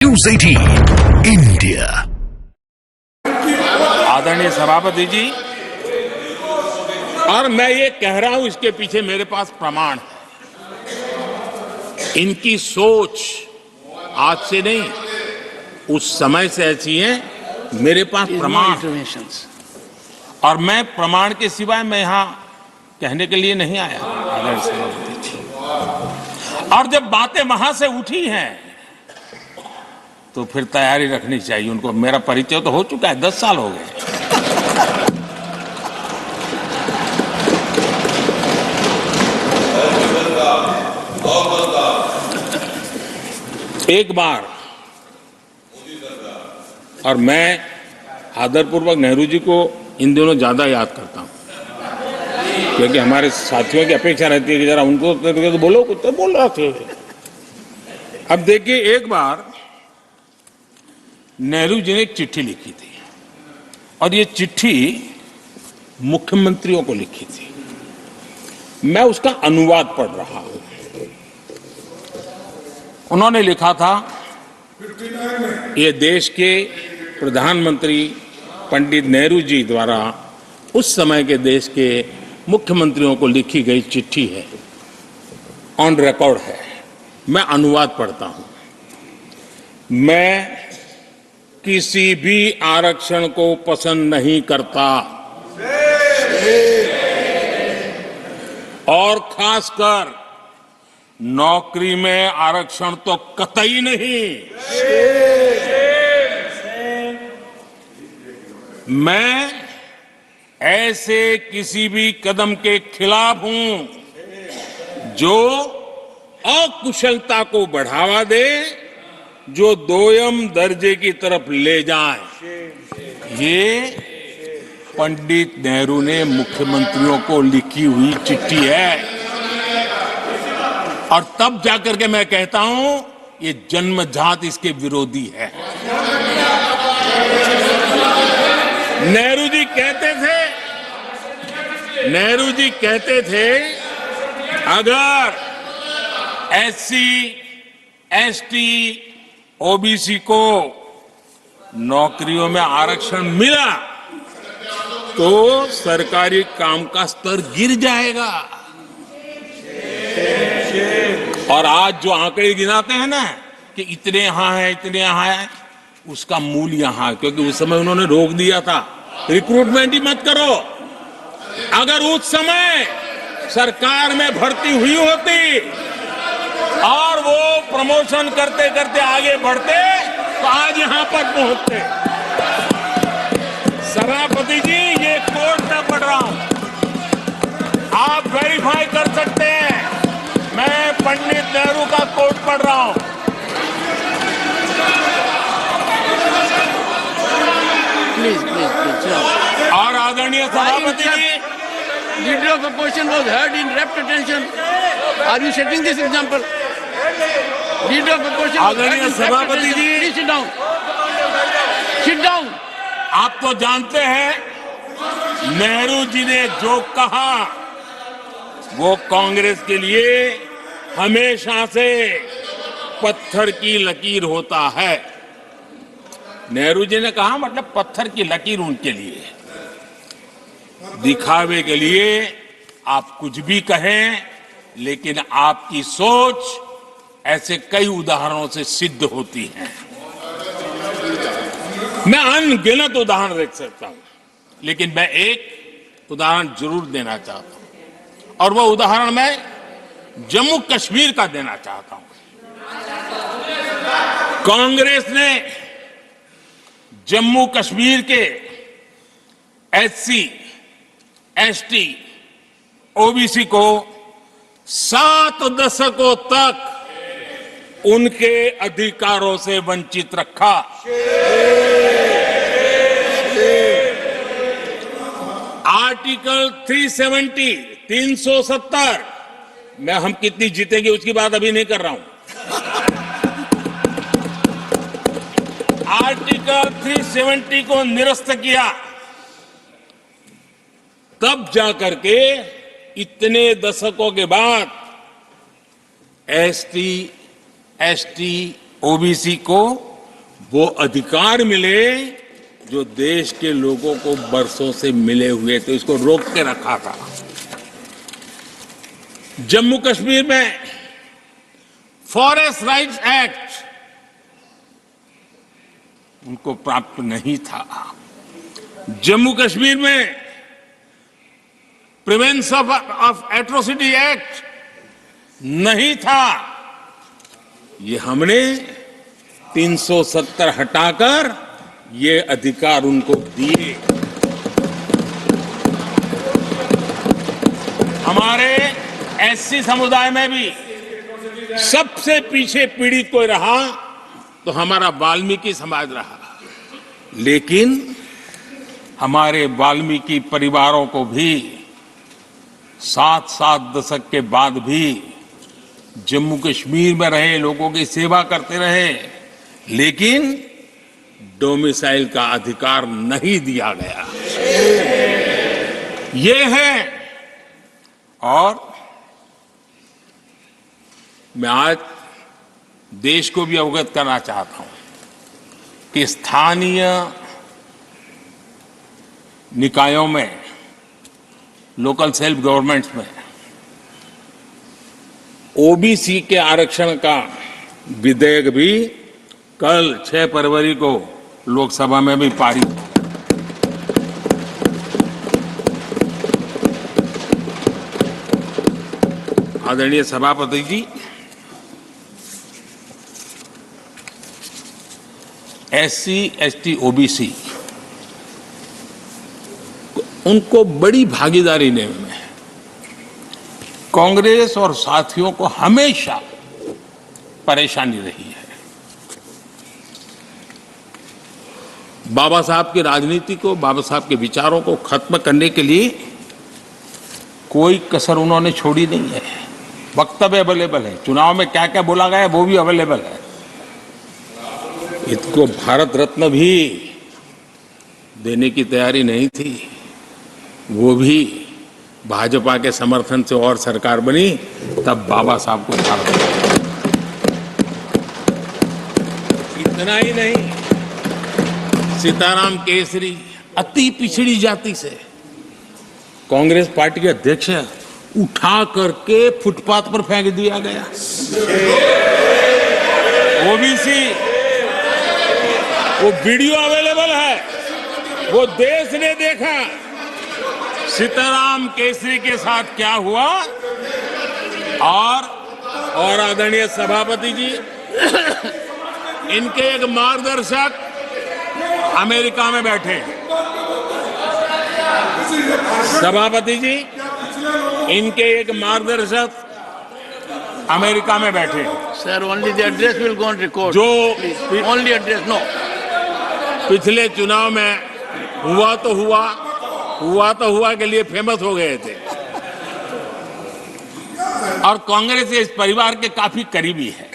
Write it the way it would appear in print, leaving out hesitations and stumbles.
News 18 India. आदरणीय सभापति जी, और मैं ये कह रहा हूं, इसके पीछे मेरे पास प्रमाण है। इनकी सोच आज से नहीं, उस समय से ऐसी है। मेरे पास प्रमाण, और मैं प्रमाण के सिवाय मैं यहां कहने के लिए नहीं आया। आदरणीय सभापति जी, और जब बातें वहां से उठी हैं तो फिर तैयारी रखनी चाहिए उनको। मेरा परिचय तो हो चुका है, 10 साल हो गए। एक बार, और मैं आदरपूर्वक नेहरू जी को इन दिनों ज्यादा याद करता हूं, क्योंकि हमारे साथियों की अपेक्षा रहती है कि जरा उनको तो बोलो, कुछ तो बोल रहे थे। अब देखिए, एक बार नेहरू जी ने एक चिट्ठी लिखी थी, और ये चिट्ठी मुख्यमंत्रियों को लिखी थी। मैं उसका अनुवाद पढ़ रहा हूं। उन्होंने लिखा था, ये देश के प्रधानमंत्री पंडित नेहरू जी द्वारा उस समय के देश के मुख्यमंत्रियों को लिखी गई चिट्ठी है, ऑन रिकॉर्ड है। मैं अनुवाद पढ़ता हूं। मैं किसी भी आरक्षण को पसंद नहीं करता, और खासकर नौकरी में आरक्षण तो कतई नहीं। मैं ऐसे किसी भी कदम के खिलाफ हूं जो अकुशलता को बढ़ावा दे, जो दोयम दर्जे की तरफ ले जाए। ये पंडित नेहरू ने मुख्यमंत्रियों को लिखी हुई चिट्ठी है, और तब जाकर के मैं कहता हूं, ये जन्मजात इसके विरोधी है। नेहरू जी कहते थे, अगर SC, ST, OBC को नौकरियों में आरक्षण मिला तो सरकारी काम का स्तर गिर जाएगा। और आज जो आंकड़े गिनाते हैं ना कि इतने यहां है, इतने यहां है, उसका मूल यहां है, क्योंकि उस समय उन्होंने रोक दिया था, रिक्रूटमेंट ही मत करो। अगर उस समय सरकार में भर्ती हुई होती और वो प्रमोशन करते करते आगे बढ़ते तो आज यहां पर पहुंचते। सभापति जी, ये कोर्ट में पढ़ रहा हूं, आप वेरीफाई कर सकते हैं। मैं पंडित नेहरू का कोर्ट पढ़ रहा हूं। Please. और आदरणीय सभापति जी, Leader of opposition was heard in rapt attention. Are you setting this example? Leader of opposition was heard आदरणीय in rapt सभापति attention. Ji, Please sit down. Sit down. आप तो जानते हैं, नेहरू जी ने जो कहा वो कांग्रेस के लिए हमेशा से पत्थर की लकीर होता है। नेहरू जी ने कहा, मतलब पत्थर की लकीर उनके लिए। दिखावे के लिए आप कुछ भी कहें, लेकिन आपकी सोच ऐसे कई उदाहरणों से सिद्ध होती है। मैं अनगिनत उदाहरण देख सकता हूं, लेकिन मैं एक उदाहरण जरूर देना चाहता हूं, और वह उदाहरण मैं जम्मू कश्मीर का देना चाहता हूं। कांग्रेस ने जम्मू कश्मीर के SC, ST, OBC को 7 दशकों तक उनके अधिकारों से वंचित रखा। आर्टिकल 370 में हम कितनी जीतेंगे उसकी बात अभी नहीं कर रहा हूं। आर्टिकल 370 को निरस्त किया, तब जाकर के इतने दशकों के बाद ST, ST, OBC को वो अधिकार मिले जो देश के लोगों को बरसों से मिले हुए थे, इसको रोक के रखा था। जम्मू कश्मीर में फॉरेस्ट राइट्स एक्ट उनको प्राप्त नहीं था। जम्मू कश्मीर में प्रिवेंशन ऑफ एट्रोसिटी एक्ट नहीं था। ये हमने 370 हटाकर ये अधिकार उनको दिए। हमारे एससी समुदाय में भी सबसे पीछे पीड़ित कोई रहा तो हमारा वाल्मीकि समाज रहा, लेकिन हमारे वाल्मीकि परिवारों को भी 7 दशक के बाद भी जम्मू कश्मीर में रहे लोगों की सेवा करते रहे, लेकिन डोमिसाइल का अधिकार नहीं दिया गया। ये है। और मैं आज देश को भी अवगत करना चाहता हूं कि स्थानीय निकायों में, लोकल सेल्फ गवर्नमेंट्स में ओबीसी के आरक्षण का विधेयक भी कल 6 फरवरी को लोकसभा में भी पारित। आदरणीय सभापति जी, एससी, एसटी, ओबीसी उनको बड़ी भागीदारी देने में कांग्रेस और साथियों को हमेशा परेशानी रही है। बाबा साहब की राजनीति को, बाबा साहब के विचारों को खत्म करने के लिए कोई कसर उन्होंने छोड़ी नहीं है। वक्तव्य अवेलेबल है, चुनाव में क्या क्या बोला गया है वो भी अवेलेबल है। इनको भारत रत्न भी देने की तैयारी नहीं थी, वो भी भाजपा के समर्थन से और सरकार बनी, तब बाबा साहब को भारत। इतना ही नहीं, सीताराम केसरी अति पिछड़ी जाति से कांग्रेस पार्टी के अध्यक्ष उठा करके फुटपाथ पर फेंक दिया गया। ओबीसी, वो वीडियो अवेलेबल है, वो देश ने देखा सीताराम केसरी के साथ क्या हुआ। और आदरणीय सभापति जी, इनके एक मार्गदर्शक अमेरिका में बैठे हैं। सभापति जी, इनके एक मार्गदर्शक अमेरिका में बैठे हैं। Sir, only the address will go on record. जो ओनली एड्रेस, नो। पिछले चुनाव में हुआ तो हुआ के लिए फेमस हो गए थे, और कांग्रेस इस परिवार के काफी करीबी है।